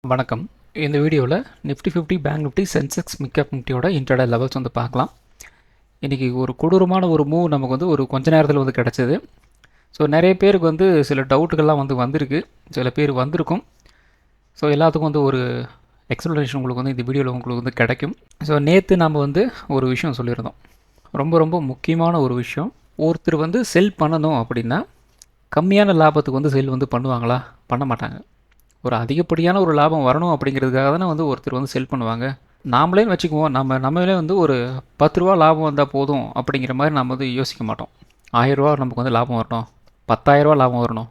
வணக்கம். இந்த வீடியோவில் நிஃப்டி 50 பேங்க் நிஃப்டி சென்செக்ஸ் மிக்கப் நிஃப்டியோட இன்ட்ராடே லெவல்ஸ் வந்து பார்க்கலாம். இன்றைக்கி ஒரு கொடூரமான ஒரு மூவ் நமக்கு வந்து ஒரு கொஞ்ச நேரத்தில் வந்து கிடச்சிது. ஸோ நிறைய பேருக்கு வந்து சில டவுட்டுகள்லாம் வந்து வந்திருக்கு, சில பேர் வந்திருக்கும். ஸோ எல்லாத்துக்கும் வந்து ஒரு எக்ஸ்ப்ளனேஷன் உங்களுக்கு வந்து இந்த வீடியோவில் உங்களுக்கு வந்து கிடைக்கும். ஸோ நேற்று நம்ம வந்து ஒரு விஷயம் சொல்லியிருந்தோம், ரொம்ப ரொம்ப முக்கியமான ஒரு விஷயம். ஒருத்தர் வந்து செல் பண்ணணும் அப்படின்னா கம்மியான லாபத்துக்கு வந்து செல் வந்து பண்ணுவாங்களா? பண்ண மாட்டாங்க. ஒரு அதிகப்படியான ஒரு லாபம் வரணும் அப்படிங்கிறதுக்காக தானே வந்து ஒருத்தர் வந்து செல் பண்ணுவாங்க. நாமளே வச்சுக்குவோம், நம்மளே வந்து ஒரு 10 ரூபா லாபம் வந்தால் போதும் அப்படிங்கிற மாதிரி நம்ம வந்து யோசிக்க மாட்டோம். 1000 ரூபா நமக்கு வந்து லாபம் வரணும், 10,000 ரூபா லாபம் வரணும்,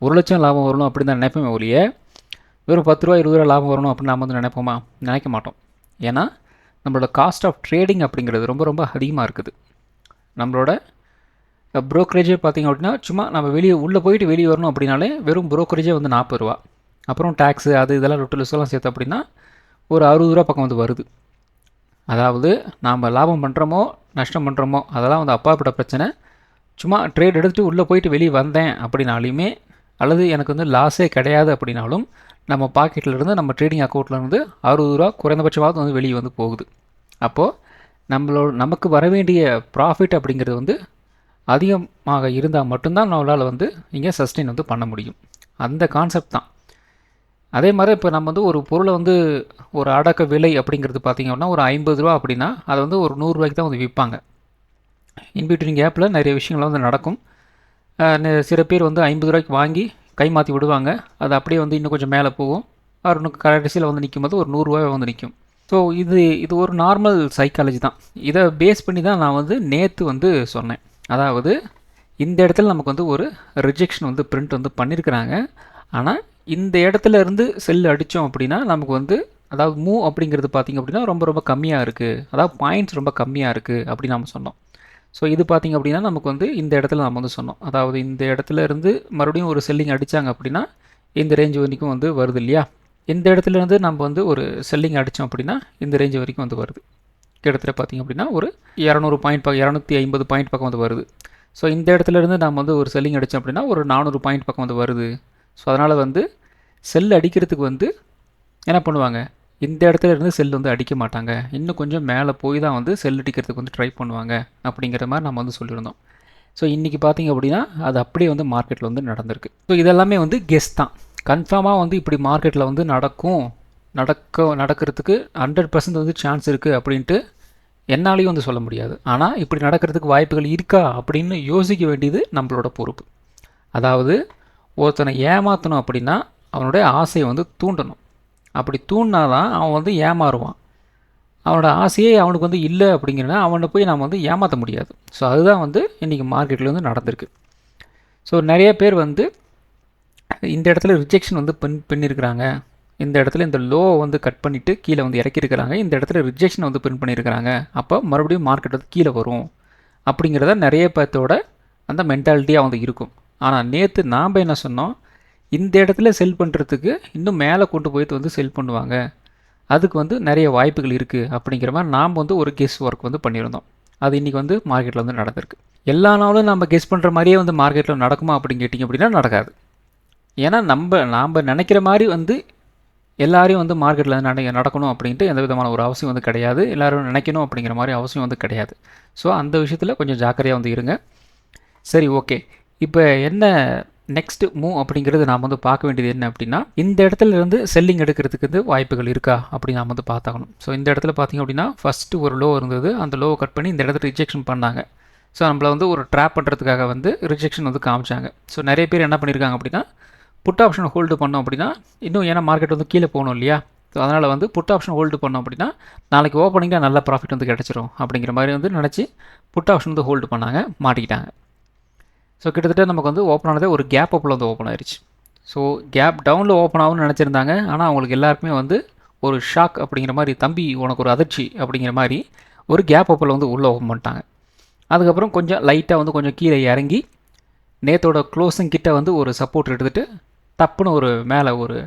1 லட்சம் லாபம் வரணும் அப்படின்னு தான் நினைப்போமே ஒழிய, வெறும் 10 ரூபா 20 ரூபா லாபம் வரணும் அப்படின்னு நம்ம வந்து நினைப்போமா? நினைக்க மாட்டோம். ஏன்னா நம்மளோட காஸ்ட் ஆஃப் ட்ரேடிங் அப்படிங்கிறது ரொம்ப ரொம்ப அதிகமாக இருக்குது. நம்மளோட ப்ரோக்கரேஜே பார்த்திங்க அப்படின்னா, சும்மா நம்ம உள்ளே போயிட்டு வெளியே வரணும் அப்படின்னாலே வெறும் ப்ரோக்கரேஜே வந்து 40 ரூபா. அப்புறம் டேக்ஸு அது இதெல்லாம் லொட்டலுஸ்லாம் சேர்த்து அப்படின்னா ஒரு 60 ரூபா பக்கம் வந்து வருது. அதாவது நாம் லாபம் பண்ணுறோமோ நஷ்டம் பண்ணுறோமோ அதெல்லாம் வந்து அப்பாற்பட்ட பிரச்சனை. சும்மா ட்ரேட் எடுத்துகிட்டு உள்ளே போயிட்டு வெளியே வந்தேன் அப்படின்னாலுமே, அல்லது எனக்கு வந்து லாஸே கிடையாது அப்படின்னாலும், நம்ம பாக்கெட்டில் நம்ம ட்ரேடிங் அக்கௌண்ட்லேருந்து 60 ரூபா குறைந்தபட்சமாவது வந்து வெளியே வந்து போகுது. அப்போது நமக்கு வர வேண்டிய ப்ராஃபிட் அப்படிங்கிறது வந்து அதிகமாக இருந்தால் மட்டும்தான் நம்மளால் வந்து இங்கே சஸ்டெயின் வந்து பண்ண முடியும். அந்த கான்செப்ட் தான். அதே மாதிரி இப்போ நம்ம வந்து ஒரு பொருளை வந்து ஒரு அடக்க விலை அப்படிங்கிறது பார்த்திங்க அப்படின்னா ஒரு 50 ரூபா அப்படின்னா அதை வந்து ஒரு 100 ரூபாய்க்கு தான் வந்து விற்பாங்க. இன்பிட்வீன் கேப்பில் நிறைய விஷயங்கள் வந்து நடக்கும். சில பேர் வந்து 50 ரூபாய்க்கு வாங்கி கை மாற்றி விடுவாங்க, அது அப்படியே வந்து இன்னும் கொஞ்சம் மேலே போகும், இன்னும் கடைசியில் வந்து நிற்கும் போது ஒரு 100 ரூபாய் வந்து நிற்கும். ஸோ இது ஒரு நார்மல் சைக்காலஜி தான். இதை பேஸ் பண்ணி தான் நான் வந்து நேற்று வந்து சொன்னேன். அதாவது இந்த இடத்துல நமக்கு வந்து ஒரு ரிஜெக்ஷன் வந்து பிரிண்ட் வந்து பண்ணியிருக்கிறாங்க. ஆனால் இந்த இடத்துல இருந்து செல் அடித்தோம் அப்படின்னா நமக்கு வந்து, அதாவது மூவ் அப்படிங்கிறது பார்த்திங்க அப்படின்னா ரொம்ப ரொம்ப கம்மியாக இருக்குது, அதாவது பாயிண்ட்ஸ் ரொம்ப கம்மியாக இருக்குது அப்படின்னு நம்ம சொன்னோம். ஸோ இது பார்த்திங்க அப்படின்னா நமக்கு வந்து இந்த இடத்துல நம்ம வந்து சொன்னோம், அதாவது இந்த இடத்துல இருந்து மறுபடியும் ஒரு செல்லிங் அடித்தாங்க அப்படின்னா இந்த ரேஞ்ச் வரைக்கும் வந்து வருது இல்லையா. இந்த இடத்துல இருந்து நம்ம வந்து ஒரு செல்லிங் அடித்தோம் அப்படின்னா இந்த ரேஞ்ச் வரைக்கும் வந்து வருது. கிட்டத்தட்ட பார்த்திங்க அப்படின்னா ஒரு 200 பாயிண்ட் 250 பாயிண்ட் பக்கம் வந்து வருது. ஸோ இந்த இடத்துல இருந்து நம்ம வந்து ஒரு செல்லிங் அடித்தோம் அப்படின்னா ஒரு 400 பாயிண்ட் பக்கம் வந்து வருது. ஸோ அதனால் வந்து செல் அடிக்கிறதுக்கு வந்து என்ன பண்ணுவாங்க, இந்த இடத்துல இருந்து செல் வந்து அடிக்க மாட்டாங்க, இன்னும் கொஞ்சம் மேலே போய் தான் வந்து செல் அடிக்கிறதுக்கு வந்து ட்ரை பண்ணுவாங்க அப்படிங்கிற மாதிரி நம்ம வந்து சொல்லியிருந்தோம். ஸோ இன்றைக்கி பார்த்திங்க அப்படின்னா அது அப்படியே வந்து மார்க்கெட்டில் வந்து நடந்திருக்கு. ஸோ இதெல்லாமே வந்து கெஸ் தான். கன்ஃபார்மாக வந்து இப்படி மார்க்கெட்டில் வந்து நடக்கிறதுக்கு 100% வந்து சான்ஸ் இருக்குது அப்படின்ட்டு என்னாலையும் வந்து சொல்ல முடியாது. ஆனால் இப்படி நடக்கிறதுக்கு வாய்ப்புகள் இருக்கா அப்படின்னு யோசிக்க வேண்டியது நம்மளோட பொறுப்பு. அதாவது ஒருத்தனை ஏமாற்றணும் அப்படின்னா அவனுடைய ஆசையை வந்து தூண்டணும். அப்படி தூண்டினாதான் அவன் வந்து ஏமாறுவான். அவனோட ஆசையே அவனுக்கு வந்து இல்லை அப்படிங்கிறனா அவனை போய் நாம் வந்து ஏமாற்ற முடியாது. ஸோ அதுதான் வந்து இன்றைக்கி மார்க்கெட்டில் வந்து நடந்திருக்கு. ஸோ நிறைய பேர் வந்து இந்த இடத்துல ரிஜெக்ஷன் வந்து பண்ணியிருக்கிறாங்க, இந்த இடத்துல இந்த லோ வந்து கட் பண்ணிவிட்டு கீழே வந்து இறக்கியிருக்கிறாங்க, இந்த இடத்துல ரிஜெக்ஷன் வந்து பின் பண்ணியிருக்கிறாங்க, அப்போ மறுபடியும் மார்க்கெட் வந்து கீழே வரும் அப்படிங்கிறத நிறைய பேர்த்தோட அந்த மென்டாலிட்டியாக வந்து இருக்கும். ஆனால் நேற்று நாம் என்ன சொன்னோம், இந்த இடத்துல செல் பண்ணுறதுக்கு இன்னும் மேலே கொண்டு போயிட்டு வந்து செல் பண்ணுவாங்க, அதுக்கு வந்து நிறைய வாய்ப்புகள் இருக்குது அப்படிங்கிற மாதிரி நாம் வந்து ஒரு கெஸ் ஒர்க் வந்து பண்ணியிருந்தோம். அது இன்றைக்கி வந்து மார்க்கெட்டில் வந்து நடந்திருக்கு. எல்லா நாளும் நம்ம கெஸ் பண்ணுற மாதிரியே வந்து மார்க்கெட்டில் நடக்குமா அப்படின்னு கேட்டிங்க அப்படின்னா நடக்காது. ஏன்னா நாம் நினைக்கிற மாதிரி வந்து எல்லாரையும் வந்து மார்க்கெட்டில் நடக்கணும் அப்படின்ட்டு எந்த விதமான ஒரு அவசியம் வந்து கிடையாது. எல்லோரும் நினைக்கணும் அப்படிங்கிற மாதிரி அவசியம் வந்து கிடையாது. ஸோ அந்த விஷயத்தில் கொஞ்சம் ஜாக்கிரதையாக வந்து இருங்க. சரி, ஓகே. இப்போ என்ன நெக்ஸ்ட் மூவ் அப்படிங்கிறது நாம் வந்து பார்க்க வேண்டியது என்ன அப்படின்னா, இந்த இடத்துல இருந்து செல்லிங் எடுக்கிறதுக்கு வந்து வாய்ப்புகள் இருக்கா அப்படின்னு நாம் வந்து பார்த்தாகணும். ஸோ இந்த இடத்துல பார்த்திங்க அப்படின்னா ஃபஸ்ட்டு ஒரு லோ இருந்தது, அந்த லோவை கட் பண்ணி இந்த இடத்துல ரிஜெக்ஷன் பண்ணாங்க. ஸோ நம்மளை வந்து ஒரு ட்ராப் பண்ணுறதுக்காக வந்து ரிஜெக்ஷன் வந்து காமிச்சாங்க. ஸோ நிறைய பேர் என்ன பண்ணியிருக்காங்க அப்படின்னா, புட் ஆப்ஷனை ஹோல்டு பண்ணோம் அப்படின்னா இன்னும், ஏன்னா மார்க்கெட் வந்து கீழே போகணும் இல்லையா, ஸோ அதனால் வந்து புட் ஆப்ஷன் ஹோல்டு பண்ணோம் அப்படின்னா நாளைக்கு ஓப்பனிங்கில் நல்ல ப்ராஃபிட் வந்து கிடச்சிரும் அப்படிங்கிற மாதிரி வந்து நினச்சி புட் ஆப்ஷன் வந்து ஹோல்டு பண்ணாங்க, மாட்டிக்கிட்டாங்க. ஸோ கிட்டத்தட்ட நமக்கு வந்து ஓப்பன் ஆனதே ஒரு கேப் அப்பில் வந்து ஓப்பன் ஆயிடுச்சு. ஸோ கேப் டவுனில் ஓப்பன் ஆகும்னு நினச்சிருந்தாங்க. ஆனால் அவங்களுக்கு எல்லாருக்குமே வந்து ஒரு ஷாக் அப்படிங்கிற மாதிரி, தம்பி உனக்கு ஒரு அதிர்ச்சி அப்படிங்கிற மாதிரி ஒரு கேப் அப்பில் வந்து உள்ளே ஓப்பன் பண்ணிட்டாங்க. அதுக்கப்புறம் கொஞ்சம் லைட்டாக வந்து கொஞ்சம் கீழே இறங்கி நேத்தோட க்ளோசிங் கிட்ட வந்து ஒரு சப்போர்ட் எடுத்துகிட்டு டப்புன்னு ஒரு மேலே ஒரு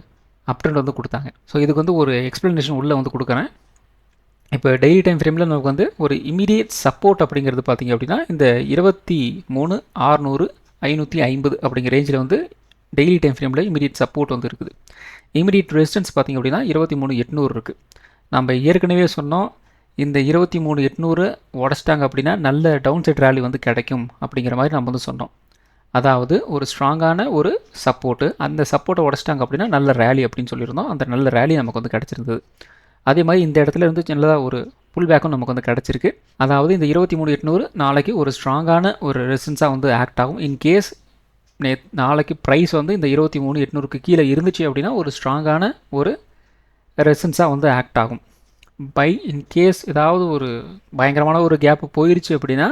அப்ட்ரெண்ட் வந்து கொடுத்தாங்க. ஸோ இதுக்கு வந்து ஒரு எக்ஸ்ப்ளனேஷன் உள்ளே வந்து கொடுக்குறேன். இப்போ டெய்லி டைம் ஃப்ரேமில் நமக்கு வந்து ஒரு இமீடியட் சப்போர்ட் அப்படிங்கிறது பார்த்திங்க அப்படின்னா இந்த 23,600 550 அப்படிங்கிற ரேஞ்சில் வந்து டெய்லி டைம் ஃப்ரேமில் இமீடியட் சப்போர்ட் வந்து இருக்குது. இமீடியட் ரெசிஸ்டன்ஸ் பார்த்திங்க அப்படின்னா 23,800 இருக்குது. நம்ம ஏற்கனவே சொன்னோம், இந்த 23,800 உடச்சிட்டாங்க அப்படின்னா நல்ல டவுன் சைட் ரேலி வந்து கிடைக்கும் அப்படிங்கிற மாதிரி நம்ம வந்து சொன்னோம். அதாவது ஒரு ஸ்ட்ராங்கான ஒரு சப்போர்ட்டு, அந்த சப்போர்ட்டை உடச்சிட்டாங்க அப்படின்னா நல்ல ரேலி அப்படின்னு சொல்லியிருந்தோம். அந்த நல்ல ரேலி நமக்கு வந்து கிடச்சிருந்தது. அதே மாதிரி இந்த இடத்துல இருந்து சின்னதாக ஒரு புல் பேக்கும் நமக்கு வந்து கிடச்சிருக்கு. அதாவது இந்த 23,800 நாளைக்கு ஒரு ஸ்ட்ராங்கான ஒரு ரெசிஸ்டன்ஸாக வந்து ஆக்ட் ஆகும். இன்கேஸ் நாளைக்கு ப்ரைஸ் வந்து இந்த 23,800க்கு கீழே இருந்துச்சு அப்படின்னா ஒரு ஸ்ட்ராங்கான ஒரு ரெசிஸ்டன்ஸாக வந்து ஆக்ட் ஆகும். இன்கேஸ் ஏதாவது ஒரு பயங்கரமான ஒரு கேப்பு போயிடுச்சு அப்படின்னா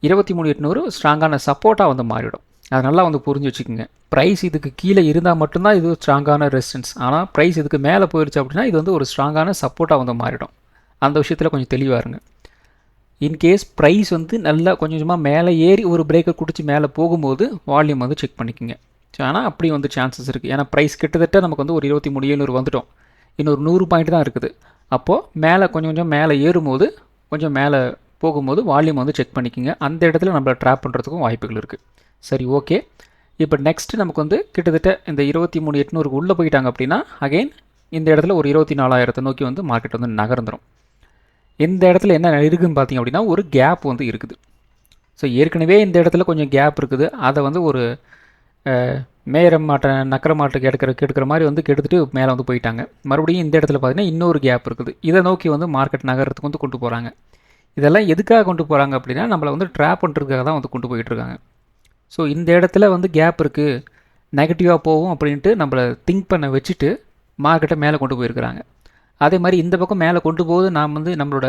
23,800 ஸ்ட்ராங்கான சப்போர்ட்டாக வந்து மாறிடும். அது நல்லா வந்து புரிஞ்சு வச்சுக்கோங்க. ப்ரைஸ் இதுக்கு கீழே இருந்தால் மட்டும்தான் இது ஸ்ட்ராங்கான ரெசிஸ்டன்ஸ். ஆனால் ப்ரைஸ் இதுக்கு மேலே போயிடுச்சு அப்படின்னா இது வந்து ஒரு ஸ்ட்ராங்கான சப்போர்ட்டாக வந்து மாறிடும். அந்த விஷயத்தில் கொஞ்சம் தெளிவாக இருங்க. இன்கேஸ் ப்ரைஸ் வந்து நல்லா கொஞ்சம் கொஞ்சமாக மேலே ஏறி ஒரு பிரேக்கர் குடிச்சு மேலே போகும்போது வால்யூம் வந்து செக் பண்ணிக்கோங்க. ஆனால் அப்படி வந்து சான்சஸ் இருக்குது. ஏன்னா ப்ரைஸ் கிட்டத்தட்ட நமக்கு வந்து ஒரு 23,700 வந்துட்டோம். இன்னொரு 100 பாயிண்ட் தான் இருக்குது. அப்போது மேலே கொஞ்சம் கொஞ்சம் மேலே ஏறும்போது கொஞ்சம் மேலே போகும்போது வால்யூம் வந்து செக் பண்ணிக்கோங்க. அந்த இடத்துல நம்மளை ட்ராப் பண்ணுறதுக்கும் வாய்ப்புகள் இருக்குது. சரி, ஓகே. இப்போ நெக்ஸ்ட்டு நமக்கு வந்து கிட்டத்தட்ட இந்த 23,800க்கு உள்ளே போயிட்டாங்க அப்படின்னா அகைன் இந்த இடத்துல ஒரு 24,000 நோக்கி வந்து மார்க்கெட் வந்து நகர்ந்துடும். இந்த இடத்துல என்ன இருக்குதுன்னு பார்த்தீங்க அப்படின்னா ஒரு கேப் வந்து இருக்குது. ஸோ ஏற்கனவே இந்த இடத்துல கொஞ்சம் கேப் இருக்குது. அதை வந்து ஒரு மேயற மாட்டை நக்கர மாட்டை கெடுக்கிற மாதிரி வந்து கெடுத்துட்டு மேலே வந்து போயிட்டாங்க. மறுபடியும் இந்த இடத்துல பார்த்தீங்கன்னா இன்னொரு கேப் இருக்குது. இதை நோக்கி வந்து மார்க்கெட் நகரத்துக்கு வந்து கொண்டு போகிறாங்க. இதெல்லாம் எதுக்காக கொண்டு போகிறாங்க அப்படின்னா நம்மளை வந்து ட்ராப் பண்ணுறதுக்காக தான் வந்து கொண்டு போயிட்டுருக்காங்க. ஸோ இந்த இடத்துல வந்து கேப் இருக்குது, நெகட்டிவாக போகும் அப்படின்ட்டு நம்மளை திங்க் பண்ண வச்சுட்டு மார்க்கெட்டை மேலே கொண்டு போயிருக்கிறாங்க. அதே மாதிரி இந்த பக்கம் மேலே கொண்டு போகுது, நாம் வந்து நம்மளோட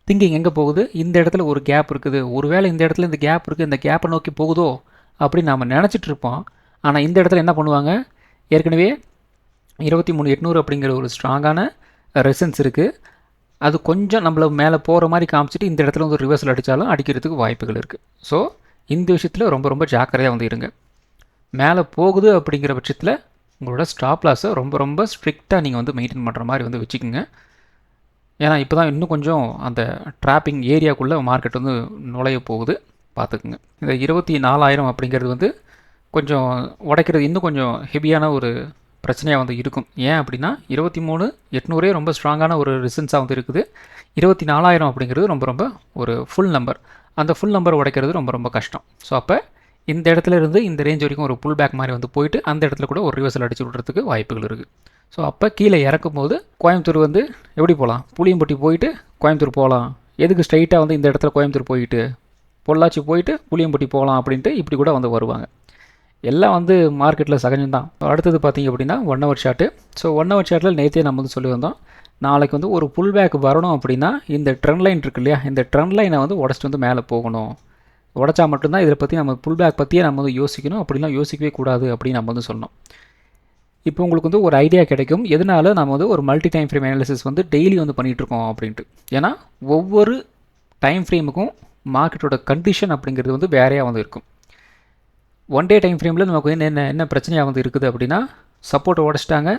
திங்கிங் எங்கே போகுது, இந்த இடத்துல ஒரு கேப் இருக்குது, ஒருவேளை இந்த இடத்துல இந்த கேப் இருக்குது, இந்த கேப்பை நோக்கி போகுதோ அப்படின்னு நாம் நினச்சிட்டு இருப்போம். ஆனால் இந்த இடத்துல என்ன பண்ணுவாங்க, ஏற்கனவே 23,800 அப்படிங்கிற ஒரு ஸ்ட்ராங்கான ரெசிஸ்டன்ஸ் இருக்குது. அது கொஞ்சம் நம்மளை மேலே போகிற மாதிரி காமிச்சிட்டு இந்த இடத்துல வந்து ரிவர்சல் அடித்தாலும் அடிக்கிறதுக்கு வாய்ப்புகள் இருக்குது. ஸோ இந்த விஷயத்தில் ரொம்ப ரொம்ப ஜாக்கிரதையாக வந்து இருங்க. மேலே போகுது அப்படிங்கிற பட்சத்தில் உங்களோட ஸ்டாப் லாஸை ரொம்ப ரொம்ப ஸ்ட்ரிக்டாக நீங்கள் வந்து மெயின்டைன் பண்ணுற மாதிரி வந்து வச்சுக்கோங்க. ஏன்னா இப்போ தான் இன்னும் கொஞ்சம் அந்த ட்ராப்பிங் ஏரியாக்குள்ளே மார்க்கெட் வந்து நுழைய போகுது, பார்த்துக்குங்க. இந்த 24,000 அப்படிங்கிறது வந்து கொஞ்சம் உடைக்கிறது இன்னும் கொஞ்சம் ஹெவியான ஒரு பிரச்சனையாக வந்து இருக்கும். ஏன் அப்படின்னா 23,800 ரொம்ப ஸ்ட்ராங்கான ஒரு ரெசிஸ்டன்ஸாக வந்து இருக்குது. 24,000 அப்படிங்கிறது ரொம்ப ரொம்ப ஒரு ஃபுல் நம்பர். அந்த ஃபுல் நம்பர் உடைக்கிறது ரொம்ப ரொம்ப கஷ்டம். ஸோ அப்போ இந்த இடத்துல இருந்து இந்த ரேஞ்ச் வரைக்கும் ஒரு புல் பேக் மாதிரி வந்து போயிட்டு அந்த இடத்துல கூட ஒரு ரிவர்சல் அடிச்சு விடுறதுக்கு வாய்ப்புகள் இருக்குது. ஸோ அப்போ கீழே இறக்கும் போது கோயம்புத்தூர் வந்து எப்படி போகலாம், புளியம்பட்டி போயிட்டு கோயம்புத்தூர் போகலாம், எதுக்கு ஸ்ட்ரைட்டாக வந்து இந்த இடத்துல கோயம்புத்தூர் போயிட்டு பொள்ளாச்சி போயிட்டு புளியம்பட்டி போகலாம் அப்படின்ட்டு இப்படி கூட வந்து வருவாங்க. எல்லாம் வந்து மார்க்கெட்டில் சகஜம்தான். அடுத்தது பார்த்திங்க அப்படின்னா 1 ஹவர் சார்ட்டு. ஸோ 1 ஹவர் சார்ட்டில் நேற்றே நம்ம வந்து சொல்லி வந்தோம், நாளைக்கு வந்து ஒரு புல் பேக் வரணும் அப்படின்னா இந்த ட்ரெண்ட் லைன் இருக்கு இல்லையா, இந்த ட்ரெண்ட் லைனை வந்து உடச்சிட்டு வந்து மேலே போகணும். உடச்சா மட்டும்தான் இதை பற்றி நம்ம புல் பேக் பற்றியே நம்ம வந்து யோசிக்கணும், அப்படிலாம் யோசிக்கவே கூடாது அப்படின்னு நம்ம வந்து சொன்னோம். இப்போ உங்களுக்கு வந்து ஒரு ஐடியா கிடைக்கும் எதனால நம்ம வந்து ஒரு மல்டி டைம் ஃப்ரேம் அனாலிசிஸ் வந்து டெய்லி வந்து பண்ணிகிட்ருக்கோம் அப்படின்ட்டு. ஏன்னா ஒவ்வொரு டைம் ஃப்ரேமுக்கும் மார்க்கெட்டோட கண்டிஷன் அப்படிங்கிறது வந்து வேறையாக வந்து இருக்கும். ஒன் டே டைம் ஃப்ரேமில் நமக்கு என்ன பிரச்சனையாக வந்து இருக்குது அப்படின்னா சப்போர்ட்டை உடச்சிட்டாங்க,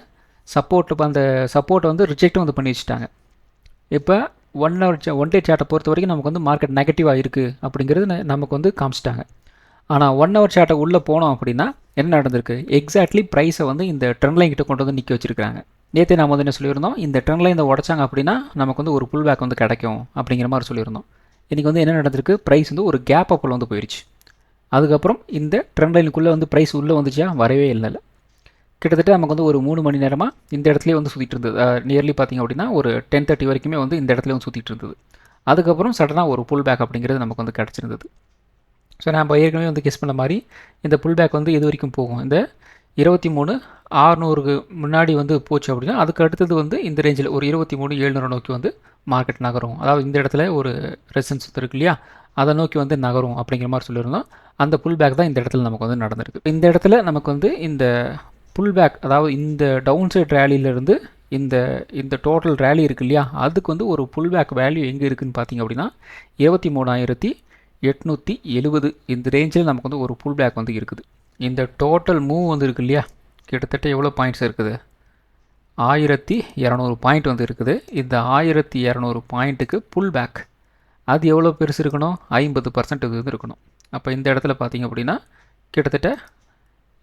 அந்த சப்போர்ட்டை வந்து ரிஜெக்டும் வந்து பண்ணி வச்சுட்டாங்க. இப்போ ஒன் டே சார்ட்டை பொறுத்த வரைக்கும் நமக்கு வந்து மார்க்கெட் நெகட்டிவாக இருக்குது அப்படிங்கிறது நமக்கு வந்து காமிச்சிட்டாங்க. ஆனால் 1 ஹவர் சார்ட்டை உள்ளே போனோம் அப்படின்னா என்ன நடந்திருக்கு, எக்ஸாக்ட்லி ப்ரைஸை வந்து இந்த ட்ரெண்ட் லைன் கிட்ட கொண்டு வந்து நிற்க வச்சுருக்காங்க. நேற்றே நம்ம வந்து என்ன சொல்லியிருந்தோம், இந்த ட்ரெண்ட் லைனை உடச்சாங்க அப்படின்னா நமக்கு வந்து ஒரு புல் பேக் வந்து கிடைக்கும் அப்படிங்கிற மாதிரி சொல்லியிருந்தோம். இன்றைக்கி வந்து என்ன நடந்திருக்கு, ப்ரைஸ் வந்து ஒரு கேப் அப்பில் வந்து போயிடுச்சு. அதுக்கப்புறம் இந்த ட்ரெண்ட் லைனுக்குள்ளே வந்து ப்ரைஸ் உள்ளே வந்துச்சா, வரவே இல்லை. கிட்டத்தட்ட நமக்கு வந்து ஒரு 3 மணி நேரமாக இந்த இடத்துலேயே வந்து சுற்றிட்டு இருந்தது. நியர்லி பார்த்திங்க அப்படின்னா ஒரு 10:30 வரைக்குமே வந்து இந்த இடத்துல வந்து சுற்றிட்டு இருந்தது. அதுக்கப்புறம் சடனாக ஒரு புல் பேக் அப்படிங்கிறது நமக்கு வந்து கிடச்சிருந்தது. ஸோ நம்ம ஏற்கனவே வந்து கெஸ் பண்ண மாதிரி இந்த புல் பேக் வந்து எது வரைக்கும் போகும், இந்த 23,600க்கு முன்னாடி வந்து போச்சு அப்படின்னா அதுக்கு அடுத்தது வந்து இந்த ரேஞ்சில் ஒரு 23,700 நோக்கி வந்து மார்க்கெட் நகரும். அதாவது இந்த இடத்துல ஒரு ரெசிஸ்டன்ஸ் இருக்கு இல்லையா, அதை நோக்கி வந்து நகரும் அப்படிங்கிற மாதிரி சொல்லியிருந்தோம். அந்த புல் பேக் தான் இந்த இடத்துல நமக்கு வந்து நடந்திருக்கு. இந்த இடத்துல நமக்கு வந்து இந்த புல் பேக், அதாவது இந்த டவுன் சைட் ரேலியிலேருந்து இந்த டோட்டல் ரேலி இருக்குது இல்லையா, அதுக்கு வந்து ஒரு புல் பேக் வேல்யூ எங்கே இருக்குதுன்னு பார்த்திங்க அப்படின்னா 23,870 இந்த ரேஞ்சில் நமக்கு வந்து ஒரு புல் பேக் வந்து இருக்குது. இந்த டோட்டல் மூவ் வந்து இருக்குது இல்லையா, கிட்டத்தட்ட எவ்வளோ பாயிண்ட்ஸ் இருக்குது, 1,200 பாயிண்ட் வந்து இருக்குது. இந்த 1,200 பாயிண்ட்டுக்கு புல் பேக் அது எவ்வளோ பெருசு இருக்கணும், 50% இது வந்து இருக்கணும். அப்போ இந்த இடத்துல பார்த்திங்க அப்படின்னா கிட்டத்தட்ட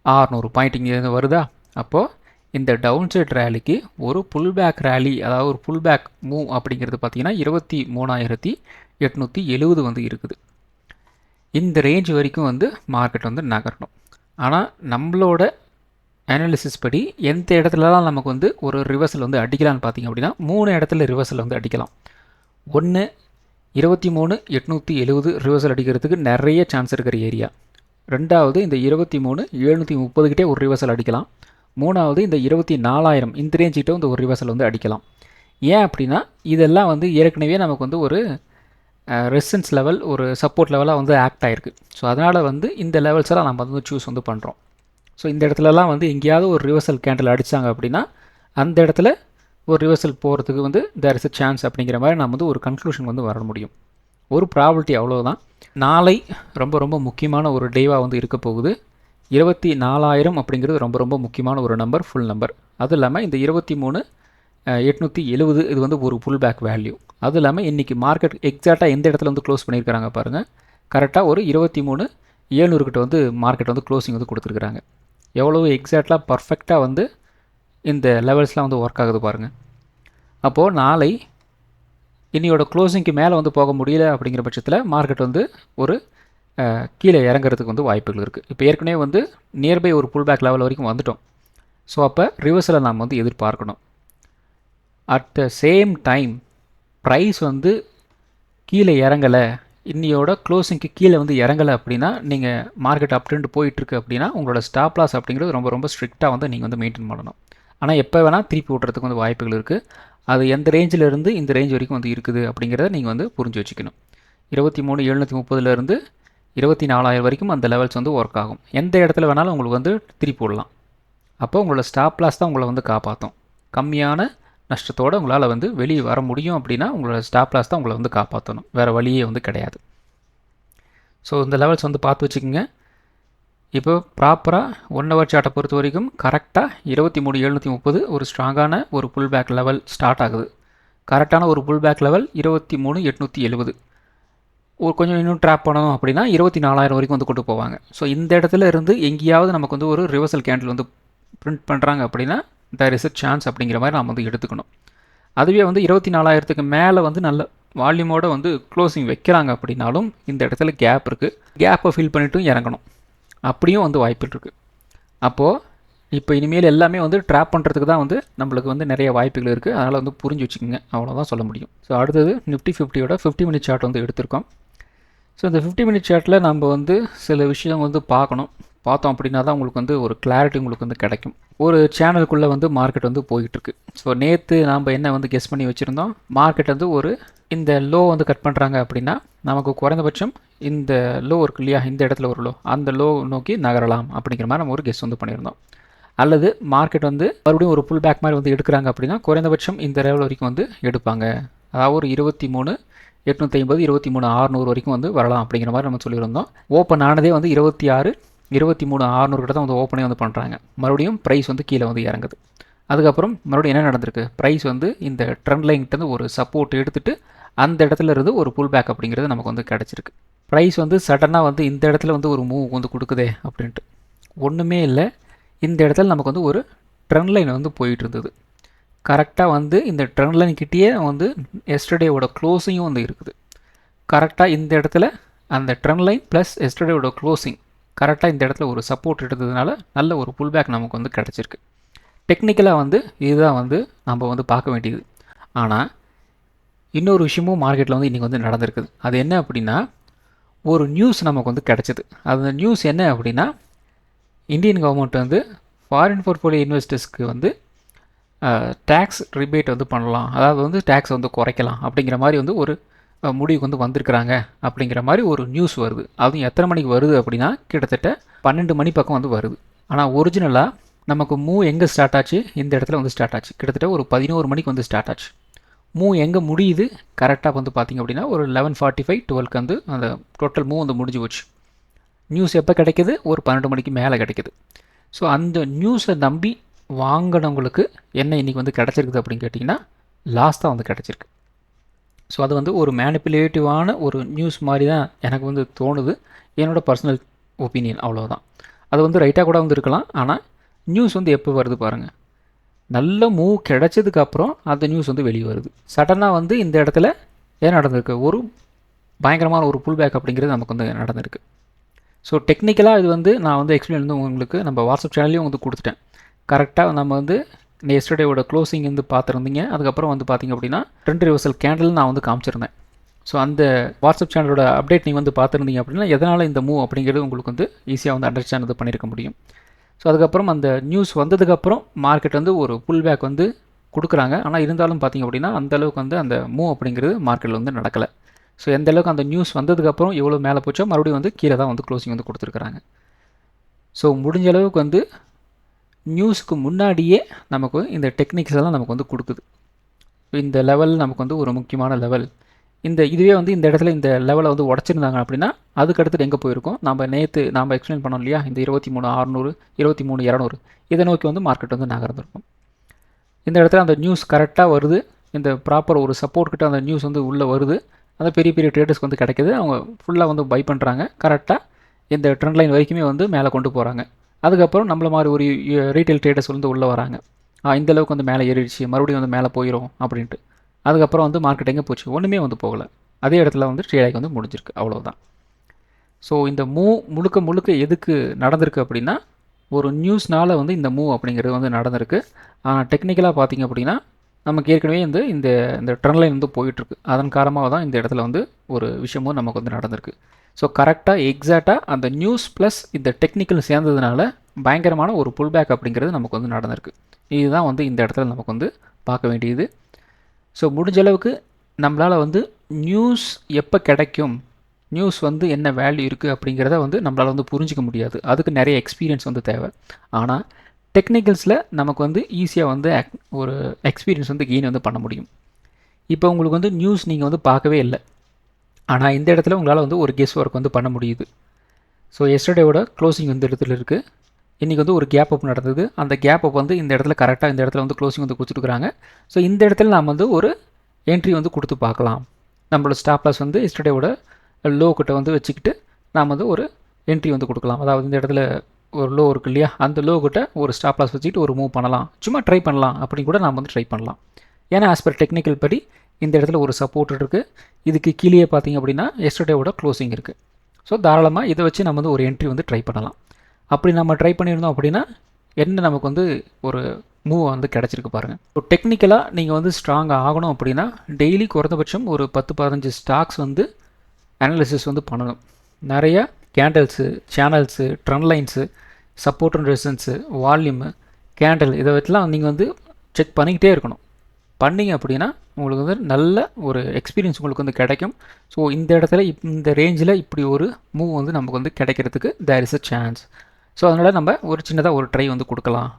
600 பாயிண்ட் இங்கே வருதா? அப்போது இந்த டவுன் சைட் ரேலிக்கு ஒரு புல் பேக் ரேலி, அதாவது ஒரு புல் பேக் மூவ் அப்படிங்கிறது பார்த்தீங்கன்னா 23,870 வந்து இருக்குது. இந்த ரேஞ்ச் வரைக்கும் வந்து மார்க்கெட் வந்து நகரணும். ஆனால் நம்மளோட அனாலிசிஸ் படி எந்த இடத்துலலாம் நமக்கு வந்து ஒரு ரிவர்சல் வந்து அடிக்கலான்னு பார்த்தீங்க அப்படின்னா 3 இடத்துல ரிவர்சல் வந்து அடிக்கலாம். ஒன்று 23,870 ரிவர்சல் அடிக்கிறதுக்கு நிறைய சான்ஸ் இருக்கிற ஏரியா. ரெண்டாவது இந்த 23,730 கிட்டே ஒரு ரிவர்சல் அடிக்கலாம். மூணாவது இந்த 24,000 இந்த ரேஞ்சிக்கிட்ட வந்து ஒரு ரிவர்சல் வந்து அடிக்கலாம். ஏன் அப்படின்னா இதெல்லாம் வந்து ஏற்கனவே நமக்கு வந்து ஒரு ரெசிஸ்டன்ஸ் லெவல், ஒரு சப்போர்ட் லெவலாக வந்து ஆக்ட் ஆகிருக்கு. ஸோ அதனால் வந்து இந்த லெவல்ஸ் எல்லாம் நம்ம வந்து சூஸ் வந்து பண்ணுறோம். ஸோ இந்த இடத்துலலாம் வந்து எங்கேயாவது ஒரு ரிவர்சல் கேண்டில் அடித்தாங்க அப்படின்னா அந்த இடத்துல ஒரு ரிவர்சல் போகிறதுக்கு வந்து தேர் இஸ் அ சான்ஸ் அப்படிங்கிற மாதிரி நம்ம வந்து ஒரு கன்க்ளூஷன் வந்து வர முடியும். ஒரு ப்ராபபிலிட்டி அவ்வளோதான். நாளை ரொம்ப ரொம்ப முக்கியமான ஒரு டேவாக வந்து இருக்க போகுது. 24,000 அப்படிங்கிறது ரொம்ப ரொம்ப முக்கியமான ஒரு நம்பர், ஃபுல் நம்பர். அது இல்லாமல் இந்த 23,870 இது வந்து ஒரு புல் பேக் வேல்யூ. அது இல்லாமல் இன்றைக்கி மார்க்கெட் எக்ஸாக்டாக எந்த இடத்துல வந்து க்ளோஸ் பண்ணியிருக்கிறாங்க பாருங்கள். கரெக்டாக ஒரு 23,700 கிட்ட வந்து மார்க்கெட் வந்து க்ளோசிங் வந்து கொடுத்துருக்குறாங்க. எவ்வளவு எக்ஸாக்டாக பர்ஃபெக்டாக வந்து இந்த லெவல்ஸ்லாம் வந்து ஒர்க் ஆகுது பாருங்கள். அப்போது நாளை இன்னையோட க்ளோசிங்க்கு மேலே வந்து போக முடியல அப்படிங்கிற பட்சத்தில் மார்க்கெட் வந்து ஒரு கீழே இறங்குறதுக்கு வந்து வாய்ப்புகள் இருக்குது. இப்போ ஏற்கனவே வந்து நியர்பை ஒரு புல் பேக் லெவல் வரைக்கும் வந்துட்டோம். ஸோ அப்போ ரிவர்சலை நாம் வந்து எதிர்பார்க்கணும். At the same time price வந்து கீழே இறங்கலை, இன்னையோட க்ளோசிங்க்கு கீழே வந்து இறங்கலை அப்படின்னா நீங்கள் மார்க்கெட் அப் ட்ரெண்ட் போயிட்டுருக்கு அப்படின்னா உங்களோட ஸ்டாப் லாஸ் அப்படிங்கிறது ரொம்ப ரொம்ப ஸ்ட்ரிக்டாக வந்து நீங்கள் வந்து மெயின்டைன் பண்ணணும். ஆனால் எப்போ வேணால் திருப்பி விட்றதுக்கு வந்து வாய்ப்புகள் இருக்குது. அது எந்த ரேஞ்சிலேருந்து இந்த ரேஞ்ச் வரைக்கும் வந்து இருக்குது அப்படிங்கிறத நீங்கள் வந்து புரிஞ்சு வச்சுக்கணும். 23,730 24,000 வரைக்கும் அந்த லெவல்ஸ் வந்து ஒர்க் ஆகும். எந்த இடத்துல வேணாலும் உங்களுக்கு வந்து திருப்பி விடலாம். அப்போ உங்களோட ஸ்டாப் லாஸ் தான் உங்களை வந்து காப்பாற்றும். கம்மியான நஷ்டத்தோடு உங்களால் வந்து வெளியே வர முடியும் அப்படின்னா உங்களோட ஸ்டாப் லாஸ் தான் உங்களை வந்து காப்பாற்றணும். வேறு வழியே வந்து கிடையாது. ஸோ இந்த லெவல்ஸ் வந்து பார்த்து வச்சுக்கோங்க. இப்போ ப்ராப்பராக 1 ஹவர் சார்ட்டை பொறுத்த வரைக்கும் கரெக்டாக 23,730 ஒரு ஸ்ட்ராங்கான ஒரு புல் பேக் லெவல் ஸ்டார்ட் ஆகுது. கரெக்டான ஒரு புல் பேக் லெவல் 23,870. ஒரு கொஞ்சம் இன்னும் ட்ராப் பண்ணணும் அப்படின்னா 24,000 வரைக்கும் வந்து கொண்டு போவாங்க. ஸோ இந்த இடத்துல இருந்து எங்கேயாவது நமக்கு வந்து ஒரு ரிவர்சல் கேண்டில் வந்து பிரிண்ட் பண்ணுறாங்க அப்படின்னா தேர் இஸ் அ சான்ஸ் அப்படிங்கிற மாதிரி நாம் வந்து எடுத்துக்கணும். அதுவே வந்து 24,000க்கு மேலே வந்து நல்ல வால்யூமோடு வந்து க்ளோசிங் வைக்கிறாங்க அப்படின்னாலும் இந்த இடத்துல கேப் இருக்குது. கேப்பை ஃபில் பண்ணிவிட்டும் இறங்கணும், அப்படியும் வந்து வாய்ப்புகள் இருக்குது. அப்போது இப்போ இனிமேல் எல்லாமே வந்து ட்ராப் பண்ணுறதுக்கு தான் வந்து நம்மளுக்கு வந்து நிறைய வாய்ப்புகள் இருக்குது. அதனால் வந்து புரிஞ்சு வச்சுக்கோங்க, அவ்வளோதான் சொல்ல முடியும். ஸோ அடுத்தது நிஃப்டி 50யோட 50 மினிட் சார்ட் வந்து எடுத்திருக்கோம். ஸோ இந்த 50 மினிட் சார்ட்டில் நம்ம வந்து சில விஷயம் வந்து பார்த்தோம் அப்படின்னா தான் உங்களுக்கு வந்து ஒரு கிளாரிட்டி உங்களுக்கு வந்து கிடைக்கும். ஒரு சேனலுக்குள்ளே வந்து மார்க்கெட் வந்து போயிட்டுருக்கு. ஸோ நேற்று நாம் என்ன வந்து கெஸ் பண்ணி வச்சுருந்தோம், மார்க்கெட் வந்து ஒரு இந்த லோ வந்து கட் பண்ணுறாங்க அப்படின்னா நமக்கு குறைந்தபட்சம் இந்த லோ இருக்கு இல்லையா, இந்த இடத்துல ஒரு லோ, அந்த லோ நோக்கி நகரலாம் அப்படிங்கிற மாதிரி நம்ம ஒரு கெஸ் வந்து பண்ணியிருந்தோம். அல்லது மார்க்கெட் வந்து மறுபடியும் ஒரு புல் பேக் மாதிரி வந்து எடுக்கிறாங்க அப்படின்னா குறைந்தபட்சம் இந்த லெவல் வரைக்கும் வந்து எடுப்பாங்க. அதாவது ஒரு 23,850 23,600 வரைக்கும் வந்து வரலாம் அப்படிங்கிற மாதிரி நம்ம சொல்லியிருந்தோம். ஓப்பன் ஆனதே வந்து 23,600 கிட்ட தான் வந்து ஓப்பனே வந்து பண்ணுறாங்க. மறுபடியும் ப்ரைஸ் வந்து கீழே வந்து இறங்குது. அதுக்கப்புறம் மறுபடியும் என்ன நடந்திருக்கு, ப்ரைஸ் வந்து இந்த ட்ரெண்ட் லைன்கிட்ட ஒரு சப்போர்ட் எடுத்துகிட்டு அந்த இடத்துல இருந்து ஒரு புல் பேக் அப்படிங்கிறது நமக்கு வந்து கிடச்சிருக்கு. ப்ரைஸ் வந்து சடனாக வந்து இந்த இடத்துல வந்து ஒரு மூவ் வந்து கொடுக்குதே அப்படின்ட்டு ஒன்றுமே இல்லை. இந்த இடத்துல நமக்கு வந்து ஒரு ட்ரெண்ட் லைன் வந்து போயிட்டு இருந்தது. கரெக்டாக வந்து இந்த ட்ரெண்ட் லைன் கிட்டேயே வந்து எஸ்டர்டேவோட க்ளோசிங்கும் வந்து இருக்குது. கரெக்டாக இந்த இடத்துல அந்த ட்ரெண்ட் லைன் ப்ளஸ் எஸ்டர்டேவோட க்ளோசிங் கரெக்டாக இந்த இடத்துல ஒரு சப்போர்ட் எடுத்ததுனால நல்ல ஒரு புல் பேக் நமக்கு வந்து கிடச்சிருக்கு. டெக்னிக்கலாக வந்து இதுதான் வந்து நம்ம வந்து பார்க்க வேண்டியது. ஆனால் இன்னொரு விஷயமும் மார்க்கெட்டில் வந்து இன்றைக்கி வந்து நடந்திருக்குது. அது என்ன அப்படின்னா, ஒரு நியூஸ் நமக்கு வந்து கிடச்சிது. அந்த நியூஸ் என்ன அப்படின்னா, இந்தியன் கவர்மெண்ட் வந்து ஃபாரின் போர்ட்ஃபோலியோ இன்வெஸ்டர்ஸ்க்கு வந்து டேக்ஸ் ரிபேட் வந்து பண்ணலாம், அதாவது வந்து டேக்ஸ் வந்து குறைக்கலாம் அப்படிங்கிற மாதிரி வந்து ஒரு முடிவுக்கு வந்து வந்திருக்கிறாங்க அப்படிங்கிற மாதிரி ஒரு நியூஸ் வருது. அதுவும் எத்தனை மணிக்கு வருது அப்படின்னா கிட்டத்தட்ட 12 மணி பக்கம் வந்து வருது. ஆனால் ஒரிஜினலாக நமக்கு மூவ் எங்கே ஸ்டார்ட் ஆச்சு, இந்த இடத்துல வந்து ஸ்டார்ட் ஆச்சு. கிட்டத்தட்ட ஒரு 11 மணிக்கு வந்து ஸ்டார்ட் ஆச்சு. மூவ் எங்கே முடியுது கரெக்டாக வந்து பார்த்திங்க அப்படின்னா ஒரு 11:45 12க்கு வந்து அந்த டோட்டல் மூவ் வந்து முடிஞ்சு போச்சு. நியூஸ் எப்போ கிடைக்கிது, ஒரு 12 மணிக்கு மேலே கிடைக்கிது. ஸோ அந்த நியூஸை நம்பி வாங்கினவங்களுக்கு என்ன இன்றைக்கி வந்து கிடச்சிருக்குது அப்படின்னு கேட்டிங்கன்னா லாஸ் தான் வந்து கிடச்சிருக்கு. ஸோ அது வந்து ஒரு மேனிப்புலேட்டிவான ஒரு நியூஸ் மாதிரி தான் எனக்கு வந்து தோணுது, என்னோடய பர்சனல் ஒப்பீனியன், அவ்வளோதான். அது வந்து ரைட்டாக கூட வந்து இருக்கலாம். ஆனால் நியூஸ் வந்து எப்போ வருது பாருங்கள், நல்ல மூவ் கிடைச்சதுக்கப்புறம் அந்த நியூஸ் வந்து வெளியே வருது. சடனாக வந்து இந்த இடத்துல ஏன் நடந்திருக்கு, ஒரு பயங்கரமான ஒரு புல் பேக் அப்படிங்கிறது நமக்கு வந்து நடந்திருக்கு. ஸோ டெக்னிக்கலாக இது வந்து நான் வந்து எக்ஸ்பிளைன் வந்து உங்களுக்கு நம்ம வாட்ஸ்அப் சேனல்லையும் வந்து கொடுத்துட்டேன். கரெக்டாக நம்ம வந்து எஸ்டர்டேவோட க்ளோசிங் வந்து பார்த்துருந்தீங்க. அதுக்கப்புறம் வந்து பார்த்திங்க அப்படின்னா ட்ரெண்ட் ரிவர்சல் கேண்டில் நான் வந்து காமிச்சிருந்தேன். ஸோ அந்த வாட்ஸ்அப் சேனலோட அப்டேட் நீங்கள் வந்து பார்த்துருந்தீங்க அப்படின்னா எதனால் இந்த மூவ் அப்படிங்கிறது உங்களுக்கு வந்து ஈஸியாக வந்து அண்டர்ஸ்டாண்ட் வந்து பண்ணியிருக்க முடியும். ஸோ அதுக்கப்புறம் அந்த நியூஸ் வந்ததுக்கப்புறம் மார்க்கெட் வந்து ஒரு புல் பேக் வந்து கொடுக்குறாங்க. ஆனால் இருந்தாலும் பார்த்திங்க அப்படின்னா அந்தளவுக்கு வந்து அந்த மூவ் அப்படிங்கிறது மார்க்கெட்டில் வந்து நடக்கலை. ஸோ எந்த அளவுக்கு அந்த நியூஸ் வந்ததுக்கப்புறம் எவ்வளோ மேலே போச்சோ மறுபடியும் வந்து கீழே தான் வந்து க்ளோசிங் வந்து கொடுத்துருக்குறாங்க. ஸோ முடிஞ்ச அளவுக்கு வந்து நியூஸுக்கு முன்னாடியே நமக்கு இந்த டெக்னிக்ஸ் எல்லாம் நமக்கு வந்து கொடுக்குது. இந்த லெவல் நமக்கு வந்து ஒரு முக்கியமான லெவல். இதுவே வந்து இந்த இடத்துல இந்த லெவலை வந்து உடச்சிருந்தாங்க அப்படின்னா அதுக்கு அடுத்து எங்கே போயிருக்கோம், நாம் எக்ஸ்பிளைன் பண்ணோம் இல்லையா, இந்த 23,600 23,200 இதை நோக்கி வந்து மார்க்கெட் வந்து நகர்ந்துருக்கும். இந்த இடத்துல அந்த நியூஸ் கரெக்டாக வருது, இந்த ப்ராப்பர் ஒரு சப்போர்ட் கிட்ட அந்த நியூஸ் வந்து உள்ளே வருது, அந்த பெரிய பெரிய ட்ரேடர்ஸ்க்கு வந்து கிடைக்கிது, அவங்க ஃபுல்லாக வந்து பை பண்ணுறாங்க, கரெக்டாக இந்த ட்ரெண்ட் லைன் வரைக்குமே வந்து மேலே கொண்டு போகிறாங்க. அதுக்கப்புறம் நம்மள மாதிரி ஒரு ரீட்டைல் ட்ரேடர்ஸ் வந்து உள்ளே வராங்க, இந்தளவுக்கு வந்து மேலே ஏறிடுச்சு, மறுபடியும் வந்து மேலே போயிடும் அப்படின்ட்டு. அதுக்கப்புறம் வந்து மார்க்கெட் எங்கே போச்சு, ஒன்றுமே வந்து போகலை, அதே இடத்துல வந்து ட்ரேடாகி வந்து முடிஞ்சிருக்கு, அவ்வளோதான். ஸோ இந்த மூவ் முழுக்க முழுக்க எதுக்கு நடந்திருக்கு அப்படின்னா ஒரு நியூஸ்னால் வந்து இந்த மூவ் அப்படிங்கிறது வந்து நடந்திருக்கு. ஆனால் டெக்னிக்கலாக பார்த்திங்க அப்படின்னா நமக்கு ஏற்கனவே இந்த இந்த ட்ரெண்ட் லைன் வந்து போயிட்டுருக்கு, அதன் காரணமாக தான் இந்த இடத்துல வந்து ஒரு விஷயமும் நமக்கு வந்து நடந்திருக்கு. ஸோ கரெக்டாக எக்ஸாக்டாக அந்த நியூஸ் ப்ளஸ் இந்த டெக்னிக்கல் சேர்ந்ததுனால பயங்கரமான ஒரு புல் பேக் அப்படிங்கிறது நமக்கு வந்து நடந்திருக்கு. இதுதான் வந்து இந்த இடத்துல நமக்கு வந்து பார்க்க வேண்டியது. ஸோ முடிஞ்ச அளவுக்கு நம்மளால் வந்து நியூஸ் எப்போ கிடைக்கும், நியூஸ் வந்து என்ன வேல்யூ இருக்குது அப்படிங்கிறத வந்து நம்மளால் வந்து புரிஞ்சிக்க முடியாது, அதுக்கு நிறைய எக்ஸ்பீரியன்ஸ் வந்து தேவை. ஆனால் டெக்னிக்கல்ஸில் நமக்கு வந்து ஈஸியாக வந்து ஒரு எக்ஸ்பீரியன்ஸ் வந்து கெயின் வந்து பண்ண முடியும். இப்போ உங்களுக்கு வந்து நியூஸ் நீங்கள் வந்து பார்க்கவே இல்லை, ஆனால் இந்த இடத்துல உங்களால் வந்து ஒரு கெஸ் ஒர்க் வந்து பண்ண முடியுது. ஸோ எஸ்டர்டேவோட க்ளோசிங் வந்து இடத்துல இருக்குது, இன்றைக்கி வந்து ஒரு கேப் அப் நடந்தது, அந்த கேப் அப் வந்து இந்த இடத்துல கரெக்டாக இந்த இடத்துல வந்து க்ளோசிங் வந்து கொடுத்துருக்குறாங்க. ஸோ இந்த இடத்துல நாம் வந்து ஒரு என்ட்ரி வந்து கொடுத்து பார்க்கலாம். நம்மளோட ஸ்டாப் லாஸ் வந்து எஸ்டர்டேவோட லோ கிட்ட வந்து வச்சுக்கிட்டு நாம் வந்து ஒரு என்ட்ரி வந்து கொடுக்கலாம். அதாவது இந்த இடத்துல ஒரு லோ இருக்குது இல்லையா, அந்த லோ கிட்ட ஒரு ஸ்டாப் லாஸ் வச்சுக்கிட்டு ஒரு மூவ் பண்ணலாம், சும்மா ட்ரை பண்ணலாம் அப்படின்னு கூட நாம் வந்து ட்ரை பண்ணலாம். ஏன்னா ஆஸ் பர் டெக்னிக்கல் படி இந்த இடத்துல ஒரு சப்போர்ட் இருக்குது, இதுக்கு கீழே பார்த்திங்க அப்படின்னா எஸ்டர்டேவோட க்ளோசிங் இருக்குது. ஸோ தாராளமாக இதை வச்சு நம்ம வந்து ஒரு என்ட்ரி வந்து ட்ரை பண்ணலாம். அப்படி நம்ம ட்ரை பண்ணியிருந்தோம் அப்படின்னா என்ன நமக்கு வந்து ஒரு மூவ் வந்து கிடச்சிருக்கு பாருங்கள். ஸோ டெக்னிக்கலாக நீங்கள் வந்து ஸ்ட்ராங்காக ஆகணும் அப்படின்னா டெய்லி குறைந்தபட்சம் ஒரு 10-15 ஸ்டாக்ஸ் வந்து அனாலிசிஸ் வந்து பண்ணணும். நிறையா candles, channels, trend lines, support and resistance, volume, candle, இதை வச்சுலாம் நீங்கள் வந்து செக் பண்ணிக்கிட்டே இருக்கணும். பண்ணிங்க அப்படின்னா உங்களுக்கு வந்து நல்ல ஒரு எக்ஸ்பீரியன்ஸ் உங்களுக்கு வந்து கிடைக்கும். ஸோ இந்த இடத்துல இந்த ரேஞ்சில் இப்படி ஒரு மூவ் வந்து நமக்கு வந்து கிடைக்கிறதுக்கு there is a chance. So அதனால் நம்ம ஒரு சின்னதாக ஒரு ட்ரை வந்து கொடுக்கலாம்,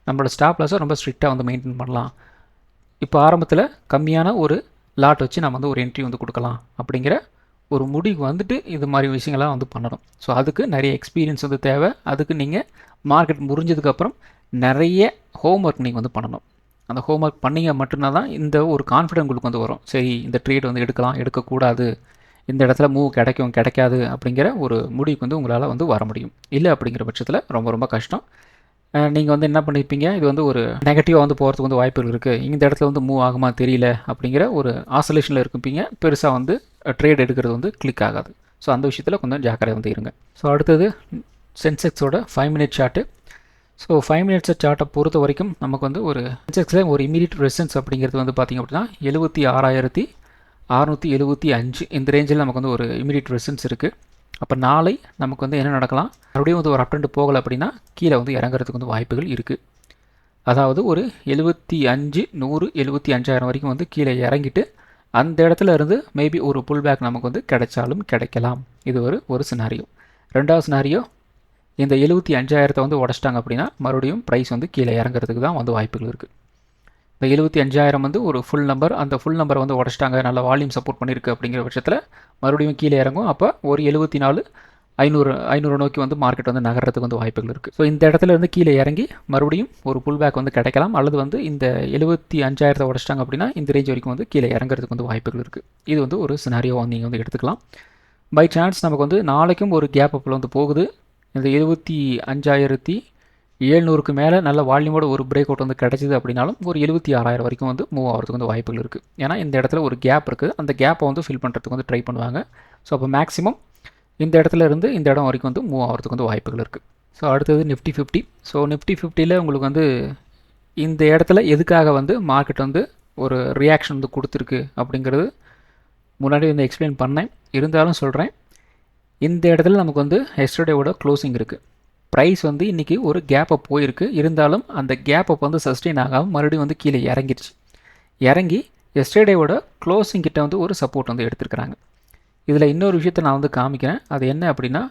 நம்மளோட ஸ்டாப் லாஸை ரொம்ப ஸ்ட்ரிக்டாக வந்து மெயின்டைன் பண்ணலாம். இப்போ ஆரம்பத்தில் கம்மியான ஒரு லாட் வச்சு நம்ம வந்து ஒரு என்ட்ரி வந்து கொடுக்கலாம் அப்படிங்கிற ஒரு முடிவு வந்துட்டு இது மாதிரி விஷயங்கள்லாம் வந்து பண்ணணும். ஸோ அதுக்கு நிறைய எக்ஸ்பீரியன்ஸ் வந்து தேவை. அதுக்கு நீங்கள் மார்க்கெட் முடிஞ்சதுக்கப்புறம் நிறைய ஹோம்ஒர்க் நீங்கள் வந்து பண்ணணும். அந்த ஹோம்ஒர்க் பண்ணிங்க மட்டும்தான் தான் இந்த ஒரு கான்ஃபிடென்ட் உங்களுக்கு வந்து வரும். சரி, இந்த ட்ரேட் வந்து எடுக்கலாம், எடுக்கக்கூடாது, இந்த இடத்துல மூவ் கிடைக்கும் கிடைக்காது அப்படிங்கிற ஒரு முடிவுக்கு வந்து உங்களால் வந்து வர முடியும். இல்லை அப்படிங்கிற பட்சத்தில் ரொம்ப ரொம்ப கஷ்டம். நீங்கள் வந்து என்ன பண்ணியிருப்பீங்க, இது வந்து ஒரு நெகட்டிவாக வந்து போகிறதுக்கு வந்து வாய்ப்புகள் இருக்குது, இந்த இடத்துல வந்து மூவ் ஆகுமா தெரியல அப்படிங்கிற ஒரு ஆசோலேஷனில் இருப்பீங்க. பெருசாக வந்து ட்ரேட் எடுக்கிறது வந்து கிளிக் ஆகாது. ஸோ அந்த விஷயத்தில் கொஞ்சம் ஜாக்கிரதை வந்து இருங்க. ஸோ அடுத்தது சென்செக்ஸோட 5 மினிட் சார்ட்டு. ஸோ 5 மினிட்ஸ் சார்ட்டை பொறுத்த வரைக்கும் நமக்கு வந்து ஒரு சென்செக்ஸில் ஒரு இமீடியட் ரெசிஸ்டன்ஸ் அப்படிங்கிறது வந்து பார்த்திங்க அப்படின்னா 76,675 இந்த ரேஞ்சில் நமக்கு வந்து ஒரு இமீடியட் ரெசிஸ்டன்ஸ் இருக்குது. அப்போ நாளை நமக்கு வந்து என்ன நடக்கலாம், மறுபடியும் வந்து ஒரு அப் ட்ரெண்ட் போகலை அப்படின்னா கீழே வந்து இறங்குறதுக்கு வந்து வாய்ப்புகள் இருக்குது. அதாவது ஒரு 75,100 75,000 வரைக்கும் வந்து கீழே இறங்கிட்டு அந்த இடத்துல இருந்து மேபி ஒரு புல் பேக் நமக்கு வந்து கிடைச்சாலும் கிடைக்கலாம். இது ஒரு சினாரியோ. ரெண்டாவது சினாரியோ, இந்த 75,000 வந்து உடச்சிட்டாங்க அப்படின்னா மறுபடியும் ப்ரைஸ் வந்து கீழே இறங்குறதுக்கு தான் வந்து வாய்ப்புகள் இருக்குது. இந்த 75,000 வந்து ஒரு ஃபுல் நம்பர், அந்த ஃபுல் நம்பரை வந்து உடச்சிட்டாங்க, நல்ல வால்யூம் சப்போர்ட் பண்ணியிருக்கு அப்படிங்கிற பட்சத்தில் மறுபடியும் கீழே இறங்கும். அப்போ ஒரு 74,500 நோக்கி வந்து மார்க்கெட் வந்து நகர்றதுக்கு வந்து வாய்ப்புகள் இருக்குது. ஸோ இந்த இடத்துல இருந்து கீழே இறங்கி மறுபடியும் ஒரு புல் பேக் வந்து கிடைக்கலாம், அல்லது வந்து இந்த 75,000 உடச்சிட்டாங்க அப்படின்னா இந்த ரேஞ்ச் வரைக்கும் வந்து கீழே இறங்குறதுக்கு வந்து வாய்ப்புகள் இருக்குது. இது வந்து ஒரு சினாரியோ நீங்கள் வந்து எடுத்துக்கலாம். பை சான்ஸ் நமக்கு வந்து நாளைக்கும் ஒரு கேப் அப்பில் வந்து போகுது, இந்த 75,700க்கு மேலே நல்ல வால்யூமோட ஒரு பிரேக் அவுட் வந்து கிடச்சிது அப்படின்னாலும் ஒரு 76,000 வரைக்கும் வந்து மூவ் ஆகிறதுக்கு வந்து வாய்ப்புகள் இருக்குது. ஏன்னா இந்த இடத்துல ஒரு கேப் இருக்குது, அந்த கேப்பை வந்து ஃபில் பண்ணுறதுக்கு வந்து ட்ரை பண்ணுவாங்க. ஸோ அப்போ மேக்ஸிமம் இந்த இடத்துல இருந்து இந்த இடம் வரைக்கும் வந்து மூவ் ஆகிறதுக்கு வந்து வாய்ப்புகள் இருக்குது. ஸோ அடுத்தது நிஃப்டி 50. ஸோ நிஃப்டி 50ல் உங்களுக்கு வந்து இந்த இடத்துல எதுக்காக வந்து மார்க்கெட் வந்து ஒரு ரியாக்ஷன் வந்து கொடுத்துருக்கு அப்படிங்கிறது முன்னாடி வந்து எக்ஸ்பிளைன் பண்ணேன், இருந்தாலும் சொல்கிறேன். இந்த இடத்துல நமக்கு வந்து எஸ்டர்டேவோட க்ளோசிங் இருக்குது. ப்ரைஸ் வந்து இன்றைக்கி ஒரு கேப்பை போயிருக்கு, இருந்தாலும் அந்த கேப்பை வந்து சஸ்டெயின் ஆகாமல் மறுபடியும் வந்து கீழே இறங்கிடுச்சு. இறங்கி எஸ்டர்டேவோட க்ளோசிங் கிட்ட வந்து ஒரு சப்போர்ட் வந்து எடுத்துருக்குறாங்க. இதில் இன்னொரு விஷயத்தை நான் வந்து காமிக்கிறேன். அது என்ன அப்படின்னா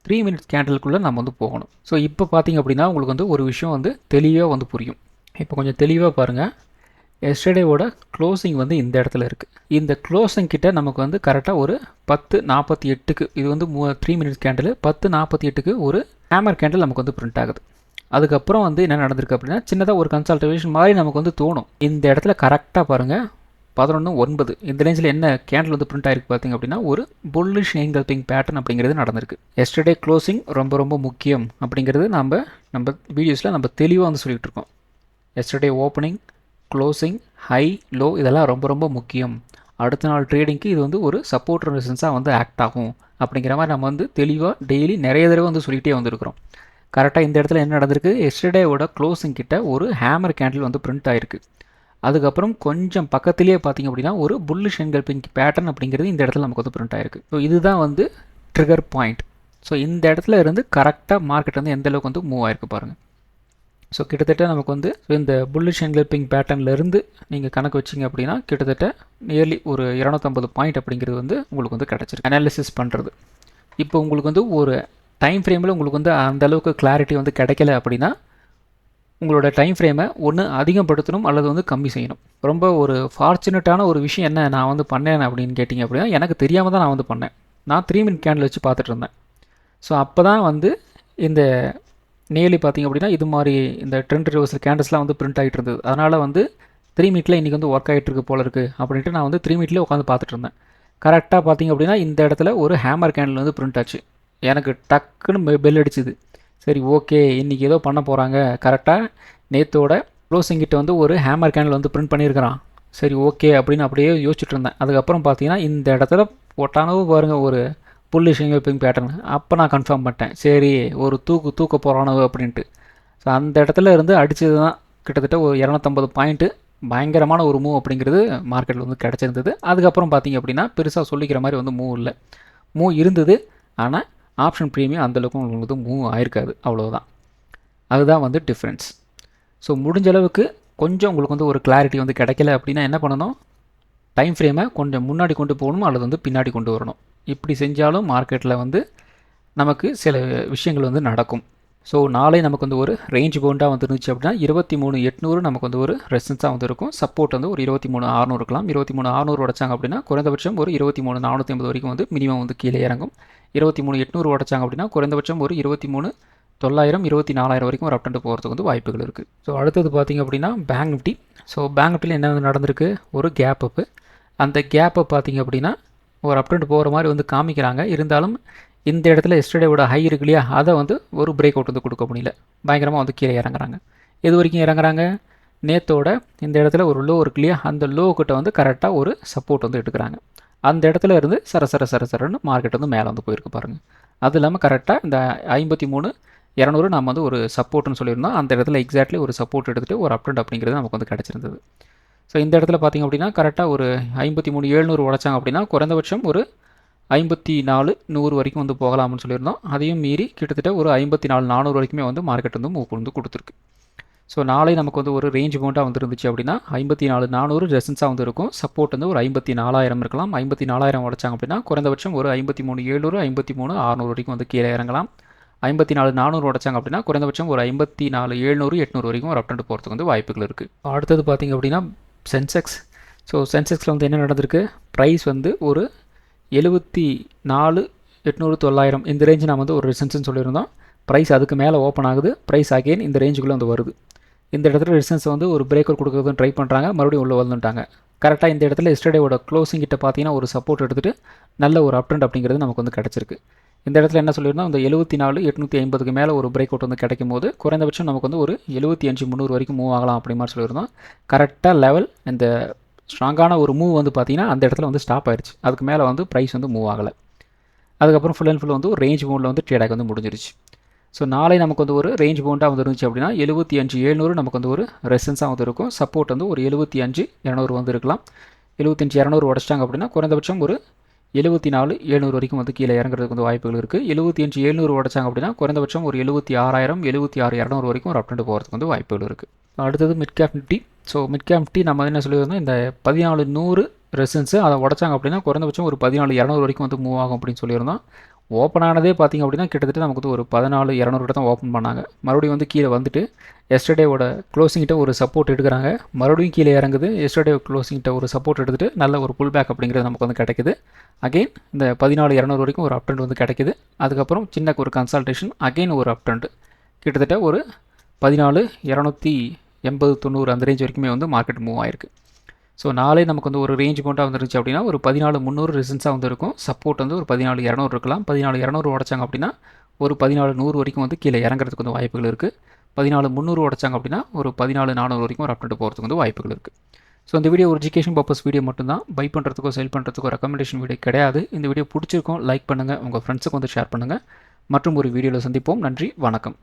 3 மினிட்ஸ் கேண்டலுக்குள்ளே நம்ம வந்து போகணும். ஸோ இப்போ பார்த்திங்க அப்படின்னா உங்களுக்கு வந்து ஒரு விஷயம் வந்து தெளிவாக வந்து புரியும். இப்போ கொஞ்சம் தெளிவாக பாருங்கள். எஸ்டர்டேவோட க்ளோசிங் வந்து இந்த இடத்துல இருக்குது. இந்த க்ளோசிங் கிட்ட நமக்கு வந்து கரெக்டாக ஒரு 10:48க்கு, இது வந்து 3 மினிட்ஸ் கேண்டில் 10:48க்கு ஒரு ஹேமர் கேண்டில் நமக்கு வந்து பிரிண்ட் ஆகுது. அதுக்கப்புறம் வந்து என்ன நடந்திருக்கு அப்படின்னா சின்னதாக ஒரு கன்சல்டேஷன் மாதிரி நமக்கு வந்து தோணும். இந்த இடத்துல கரெக்டாக பாருங்கள் 11:09 இந்த ரேஞ்சில் என்ன கேண்டில் வந்து பிரிண்ட் ஆகிருக்கு பார்த்திங்க அப்படின்னா ஒரு புல்லிஷ் என்கல்பிங் பேட்டர்ன் அப்படிங்கிறது நடந்திருக்கு. எஸ்டர்டே க்ளோசிங் ரொம்ப ரொம்ப முக்கியம் அப்படிங்கிறது நம்ம வீடியோஸில் நம்ம தெளிவாக வந்து சொல்லிகிட்டு இருக்கோம். Yesterday opening, closing, high, low இதெல்லாம் ரொம்ப ரொம்ப முக்கியம். அடுத்த நாள் ட்ரேடிங்க்கு இது வந்து ஒரு சப்போர்ட் ரெசிஸ்டன்ஸாக வந்து ஆக்ட் ஆகும் அப்படிங்கிற மாதிரி நம்ம வந்து தெளிவாக டெய்லி நிறைய தடவை வந்து சொல்லிகிட்டே வந்துருக்கிறோம். கரெக்டாக இந்த இடத்துல என்ன நடந்திருக்கு, எஸ்டர்டேவோட க்ளோசிங் கிட்ட ஒரு ஹேமர் கேண்டில் வந்து பிரிண்ட் ஆகிருக்கு. அதுக்கப்புறம் கொஞ்சம் பக்கத்துலேயே பார்த்திங்க அப்படின்னா ஒரு புல்லிஷ் என்கல்பிங் பேட்டர்ன் அப்படிங்கிறது இந்த இடத்துல நமக்கு வந்து பிரிண்ட் ஆகிருக்கு. ஸோ இதுதான் வந்து ட்ரிகர் பாயிண்ட். ஸோ இந்த இடத்துல இருந்து கரெக்டாக மார்க்கெட் வந்து எந்த அளவுக்கு வந்து மூவ் ஆகிருக்கு பாருங்கள். ஸோ கிட்டத்தட்ட நமக்கு வந்து இந்த புல்லிஷ் என்கல்பிங் பேட்டர்ன்லேருந்து நீங்கள் கணக்கு வச்சிங்க அப்படின்னா கிட்டத்தட்ட நியர்லி ஒரு 250 பாயிண்ட் அப்படிங்கிறது வந்து உங்களுக்கு வந்து கிடச்சிருக்கு அனாலிசிஸ் பண்ணுறது. இப்போ உங்களுக்கு வந்து ஒரு டைம் ஃப்ரேமில் உங்களுக்கு வந்து அந்தளவுக்கு கிளாரிட்டி வந்து கிடைக்கல அப்படின்னா உங்களோட டைம் ஃப்ரேமை ஒன்று அதிகப்படுத்தணும் அல்லது வந்து கம்மி செய்யணும். ரொம்ப ஒரு ஃபார்ச்சுனேட்டான ஒரு விஷயம் என்ன நான் வந்து பண்ணேன் அப்படின்னு கேட்டிங்க அப்படின்னா எனக்கு தெரியாமல் தான் நான் வந்து பண்ணேன். நான் 3 மினிட் கேண்டில் வச்சு பார்த்துட்டு இருந்தேன். ஸோ அப்போ தான் வந்து இந்த நியர்லி பார்த்திங்க அப்படின்னா இது மாதிரி இந்த ட்ரெண்ட் ரிவர்சல் கேண்டல்ஸ்லாம் வந்து பிரிண்ட் ஆகிட்டு இருந்தது. அதனால் வந்து 3 மினிட்டில் இன்றைக்கி வந்து ஒர்க் ஆகிட்டு இருக்கு போல இருக்குது அப்படின்ட்டு நான் வந்து 3 மினிட்லேயே உட்காந்து பார்த்துட்டு இருந்தேன். கரெக்டாக பார்த்திங்க அப்படின்னா இந்த இடத்துல ஒரு ஹேமர் கேண்டில் வந்து பிரிண்ட் ஆச்சு. எனக்கு டக்குன்னு பெல் அடிச்சுது. சரி ஓகே இன்றைக்கி ஏதோ பண்ண போகிறாங்க, கரெக்டாக நேற்றோட க்ளோசிங் கிட்ட வந்து ஒரு ஹேமர் கேண்டில் வந்து பிரிண்ட் பண்ணியிருக்கிறான், சரி ஓகே அப்படின்னு அப்படியே யோசிச்சுட்டு இருந்தேன். அதுக்கப்புறம் பார்த்தீங்கன்னா இந்த இடத்துல போட்டானோ பாருங்கள் ஒரு புல்லிஷ் என்கல்பிங் பேட்டர்ன். அப்போ நான் கன்ஃபார்ம் பண்ணிட்டேன், சரி ஒரு தூக்க போகிறானோ அப்படின்ட்டு. ஸோ அந்த இடத்துல இருந்து அடித்தது தான் கிட்டத்தட்ட ஒரு 250 பாயிண்ட்டு பயங்கரமான ஒரு மூவ் அப்படிங்கிறது மார்க்கெட்டில் வந்து கிடச்சிருந்தது. அதுக்கப்புறம் பார்த்திங்க அப்படின்னா பெருசாக சொல்லிக்கிற மாதிரி வந்து மூவ் இல்லை. மூவ் இருந்தது, ஆனால் ஆப்ஷன் ப்ரீமியம் அந்தளவுக்கு உங்களுக்கு வந்து மூவ் ஆயிருக்காது, அவ்வளோதான். அதுதான் வந்து டிஃப்ரென்ஸ். ஸோ முடிஞ்ச அளவுக்கு கொஞ்சம் உங்களுக்கு வந்து ஒரு கிளாரிட்டி வந்து கிடைக்கல அப்படின்னா என்ன பண்ணணும், டைம் ஃப்ரேமை கொஞ்சம் முன்னாடி கொண்டு போகணும் அல்லது வந்து பின்னாடி கொண்டு வரணும். இப்படி செஞ்சாலும் மார்க்கெட்டில் வந்து நமக்கு சில விஷயங்கள் வந்து நடக்கும். ஸோ நாளை நமக்கு வந்து ஒரு ரேஞ்ச் பவுண்டாக வந்து இருந்துச்சு அப்படின்னா 23,800 நமக்கு வந்து ஒரு ரெசிஸ்டன்ஸாக வந்து இருக்கும். சப்போர்ட் வந்து ஒரு 23,600 இருக்கலாம். 23,600 உடைச்சாங்க அப்படின்னா குறைந்தபட்சம் ஒரு 23,450 வரைக்கும் வந்து மினிமம் வந்து கீழே இறங்கும். 23,800 உடைச்சாங்க அப்படின்னா குறைந்தபட்சம் ஒரு 23,900 24,000 வரைக்கும் ஒரு அப்டெண்ட் போகிறதுக்கு வந்து வாய்ப்புகள் இருக்குது. ஸோ அடுத்தது பார்த்திங்க அப்படின்னா பேங்க் நிஃப்டி. ஸோ பேங்க் நிஃப்டியில் என்ன வந்து நடந்திருக்கு, ஒரு கேப் அப்பு. அந்த கேப்பை பார்த்திங்க அப்படின்னா ஒரு அப்டெண்ட் போகிற மாதிரி வந்து காமிக்கிறாங்க. இருந்தாலும் இந்த இடத்துல எஸ்டர்டேவோட ஹை இருக்கு இல்லையா, அதை வந்து ஒரு பிரேக் அவுட் வந்து கொடுக்க முடியல, பயங்கரமாக வந்து கீழே இறங்குறாங்க. எது வரைக்கும் இறங்குறாங்க, நேற்றோட இந்த இடத்துல ஒரு லோ இருக்கு இல்லையா, அந்த லோ கிட்ட வந்து கரெக்டாக ஒரு சப்போர்ட் வந்து எடுக்கிறாங்க. அந்த இடத்துல இருந்து சரன்னு மார்க்கெட் வந்து மேலே வந்து போயிருக்கு பாருங்கள். அது இல்லாமல் கரெக்டாக இந்த 53,200 நம்ம வந்து ஒரு சப்போர்ட்னு சொல்லியிருந்தோம். அந்த இடத்துல எக்ஸாக்ட்லி ஒரு சப்போர்ட் எடுத்துகிட்டு ஒரு அப்டெண்ட் அப்படிங்கிறது நமக்கு வந்து கிடச்சிருந்தது. ஸோ இந்த இடத்துல பார்த்திங்க அப்படின்னா கரெக்டாக ஒரு 53,700 உடைச்சாங்க அப்படின்னா குறைந்தபட்சம் ஒரு 54,100 வரைக்கும் வந்து போகலாம்னு சொல்லியிருந்தோம். அதையும் மீறி கிட்டத்தட்ட ஒரு 54,400 வரைக்குமே வந்து மார்க்கெட் வந்து மூவ் வந்து கொடுத்துருக்கு. ஸோ நாளை நமக்கு வந்து ஒரு ரேஞ்ச் பவுண்டாக வந்து இருந்துச்சு அப்படின்னா 54,400 ரெசிஸ்டன்ஸாக வந்து இருக்கும். சப்போர்ட் வந்து ஒரு 54,000 இருக்கலாம். 54,000 உடைச்சாங்க அப்படின்னா குறைந்தபட்சம் ஒரு 53,700 53,600 வரைக்கும் வந்து கீழே இறங்கலாம். 54,400 உடைச்சாங்க அப்படின்னா குறைந்தபட்சம் ஒரு 54,700 800 வரைக்கும் ஒரு அப்டெண்ட் போகிறதுக்கு வந்து வாய்ப்புகள் இருக்குது. அடுத்தது பார்த்திங்க அப்படின்னா சென்செக்ஸ். ஸோ சென்செக்ஸில் வந்து என்ன நடந்திருக்கு, ப்ரைஸ் வந்து ஒரு 74,800 900 இந்த ரேஞ்சு நான் வந்து ஒரு ரெசிஸ்டன்ஸ்னு சொல்லியிருந்தோம். ப்ரைஸ் அதுக்கு மேலே ஓப்பன் ஆகுது, ப்ரைஸ் அகெயின் இந்த ரேஞ்சுக்குள்ளே வந்து வருது. இந்த இடத்துல ரெசிஸ்டன்ஸ் வந்து ஒரு பிரேக் அவுட் கொடுக்குறதுன்னு ட்ரை பண்ணுறாங்க, மறுபடியும் உள்ளே வந்துட்டாங்க. கரெக்டாக இந்த இடத்துல எஸ்டர்டேவோட க்ளோசிங் கிட்ட பார்த்தீங்கன்னா ஒரு சப்போர்ட் எடுத்துகிட்டு நல்ல ஒரு அப்ட்ரெண்ட் அப்படிங்கிறது நமக்கு வந்து கிடச்சிருக்கு. இந்த இடத்துல என்ன சொல்லியிருந்தோம், இந்த 74,850க்கு மேலே ஒரு பிரேக் அவுட் வந்து கிடைக்கும் போது குறைந்தபட்சம் நமக்கு வந்து ஒரு 75,300 வரைக்கும் மூவ் ஆகலாம் அப்படி மாதிரி சொல்லியிருந்தோம். கரெக்டாக லெவல் இந்த ஸ்ட்ராங்கான ஒரு மூவ் வந்து பார்த்திங்கன்னா அந்த இடத்துல வந்து ஸ்டாப் ஆயிடுச்சு. அதுக்கு மேலே வந்து ப்ரைஸ் வந்து மூவ் ஆகலை. அதுக்கப்புறம் ஃபுல் அண்ட் ஃபுல் வந்து ஒரு ரேஞ்ச் பவுண்டில் வந்து ட்ரேடாக வந்து முடிஞ்சிருச்சு. ஸோ நாளை நமக்கு வந்து ஒரு ரேஞ்ச் பவுண்டாக வந்து இருந்துச்சு அப்படின்னா 75,700 நமக்கு வந்து ஒரு ரெசன்ஸாக வந்து இருக்கும். சப்போர்ட் வந்து ஒரு 75,200 வந்து இருக்கலாம். 75,200 உடச்சிட்டாங்க அப்படின்னா குறைந்தபட்சம் ஒரு 74,700 வரைக்கும் வந்து கீழே இறங்குறதுக்கு வந்து வாய்ப்புகள் இருக்குது. 75,700 உடச்சாங்க அப்படின்னா குறைந்தபட்சம் ஒரு 76,000 76,200 வரைக்கும் ஒரு அப்டெண்ட் போகிறதுக்கு வந்து வாய்ப்புகள் இருக்குது. அடுத்தது mid cap Nifty. So mid cap Nifty நம்ம என்ன சொல்லியிருந்தோம், இந்த 14,100 ரெசன்ஸு அதை உடச்சாங்க அப்படின்னா குறைந்தபட்சம் ஒரு 14,200 வரைக்கும் வந்து மூவ் ஆகும் அப்படின்னு சொல்லியிருந்தோம். ஓப்பன் ஆனதே பார்த்திங்க அப்படின்னா கிட்டத்தட்ட நமக்கு வந்து ஒரு 14,200 தான் ஓப்பன் பண்ணாங்க. மறுபடியும் வந்து கீழே வந்துட்டு எஸ்டர்டேவோட க்ளோசிங்கிட்ட ஒரு சப்போர்ட் எடுக்கிறாங்க. மறுபடியும் கீழே இறங்குது. எஸ்டர்டே க்ளோசிங்கிட்ட ஒரு சப்போர்ட் எடுத்துகிட்டு நல்ல ஒரு புல் பேக் அப்படிங்கிறது நமக்கு வந்து கிடைக்குது. அகெயின் இந்த 14,200 வரைக்கும் ஒரு அப்டெண்ட் வந்து கிடைக்குது. அதுக்கப்புறம் சின்ன ஒரு கன்சல்டேஷன், அகெயின் ஒரு அப்டெண்ட் கிட்டத்தட்ட ஒரு 14,280-90 அந்த ரேஞ்ச் வரைக்குமே வந்து மார்க்கெட் மூவ் ஆயிருக்கு. ஸோ நாளே நமக்கு வந்து ஒரு ரேஞ்ச் பவுண்டாக வந்துருச்சு அப்படின்னா ஒரு 14,300 ரெசன்ஸாக வந்து இருக்கும். சப்போர்ட் வந்து ஒரு 14,200 இருக்கலாம். 14,200 உடச்சாங்க அப்படின்னா ஒரு 14,100 வரைக்கும் வந்து கீழே இறங்குறதுக்கு வந்து வாய்ப்புகள் இருக்குது. 14,300 உடச்சாங்க அப்படின்னா ஒரு 14,400 வரைக்கும் ஒரு அப்டேட் போகிறதுக்கு வந்து வாய்ப்புகள் இருக்குது. ஸோ இந்த வீடியோ ஒரு எஜுகேஷன் பர்பஸ் வீடியோ மட்டும்தான். பை பண்ணுறதுக்கோ செல் பண்ணுறதுக்கோ ரெக்கமெண்டேஷன் வீடியோ கிடையாது. இந்த வீடியோ பிடிச்சிருக்கோம் லைக் பண்ணுங்கள், உங்கள் ஃப்ரெண்ட்ஸுக்கு வந்து ஷேர் பண்ணுங்கள். மற்றும் ஒரு வீடியோவில் சந்திப்போம். நன்றி, வணக்கம்.